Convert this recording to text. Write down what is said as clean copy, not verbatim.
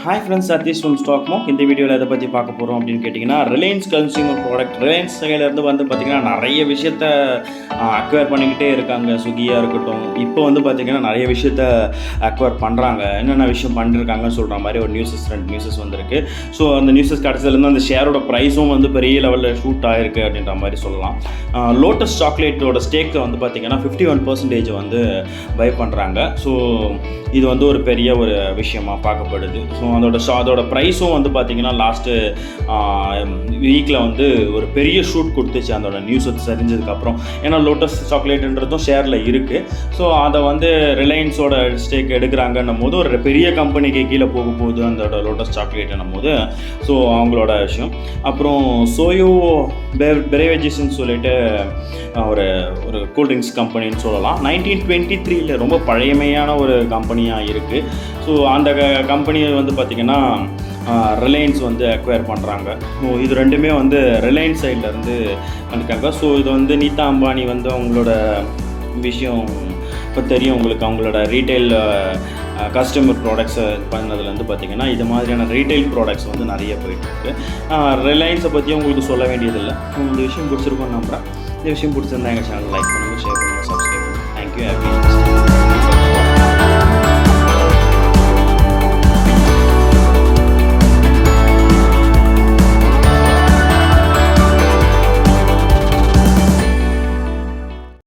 Hi friends, Satish from stock mark. இந்த வீடியோவில் எதை பற்றி பார்க்க போகிறோம் அப்படின்னு கேட்டிங்கன்னா, ரிலையன்ஸ் கன்சியூமர் ப்ராடக்ட். ரிலையன்ஸ் சைட்லேருந்து பார்த்திங்கன்னா நிறைய விஷயத்த அக்வயர் பண்ணிக்கிட்டே இருக்காங்க. ஸ்விக்கியாக இருக்கட்டும், இப்போ பார்த்திங்கன்னா நிறைய விஷயத்த அக்வயர் பண்ணுறாங்க. என்னென்ன விஷயம் பண்ணிருக்காங்கன்னு சொல்கிற மாதிரி ஒரு ரெண்டு நியூஸஸ் வந்திருக்கு. ஸோ அந்த நியூஸஸ் கிடச்சதுலேருந்து அந்த ஷேரோட ப்ரைஸும் பெரிய லெவலில் ஷூட் ஆகிருக்கு அப்படின்ற மாதிரி சொல்லலாம். லோட்டஸ் சாக்லேட்டோட ஸ்டேக்கை பார்த்திங்கன்னா 51% பை பண்ணுறாங்க. ஸோ இது ஒரு பெரிய ஒரு விஷயமாக பார்க்கப்படுது. ஸோ அதோட ப்ரைஸும் பார்த்திங்கன்னா லாஸ்ட்டு வீக்கில் ஒரு பெரிய ஷூட் கொடுத்துச்சு அதோட நியூஸ் தெரிஞ்சதுக்கப்புறம். ஏன்னா லோட்டஸ் சாக்லேட்டுன்றதும் ஷேரில் இருக்குது. ஸோ அதை ரிலையன்ஸோட ஸ்டேக் எடுக்கிறாங்கன்னும் போது ஒரு பெரிய கம்பெனிக்கு கீழே போக போகுது அந்த லோட்டஸ் சாக்லேட்டுன்னும் போது. ஸோ அவங்களோட விஷயம். அப்புறம் சோயோ பெரேவேஜஸ்ன்னு சொல்லிட்டு ஒரு கூல்ட்ரிங்க்ஸ் கம்பெனின்னு சொல்லலாம். 1923 ரொம்ப பழையமையான ஒரு கம்பெனியாக இருக்குது. ஸோ அந்த கம்பெனியை பார்த்திங்கன்னா ரிலையன்ஸ் அக்வயர் பண்ணுறாங்க. ஸோ இது ரெண்டுமே ரிலையன்ஸ் சைட்லேருந்து பண்ணிருக்காங்க. ஸோ இது நீதா அம்பானி அவங்களோட விஷயம் இப்போ தெரியும் உங்களுக்கு. அவங்களோட ரீட்டைல் கஸ்டமர் ப்ராடக்ட்ஸை பண்ணதுலேருந்து பார்த்திங்கன்னா இது மாதிரியான ரீட்டைல் ப்ராடக்ட்ஸ் நிறைய போயிட்டுருக்கு. ரிலையன்ஸை பற்றி உங்களுக்கு சொல்ல வேண்டியதில்லை. இந்த விஷயம் பிடிச்சிருக்கோன்னு நம்புகிறேன். இந்த விஷயம் பிடிச்சிருந்தா எங்கள் சேனல் லைக் பண்ணுங்கள், ஷேர் பண்ணுங்கள், சப்ஸ்கிரைப் பண்ணுங்கள். தேங்க்யூ. ஹேப்பி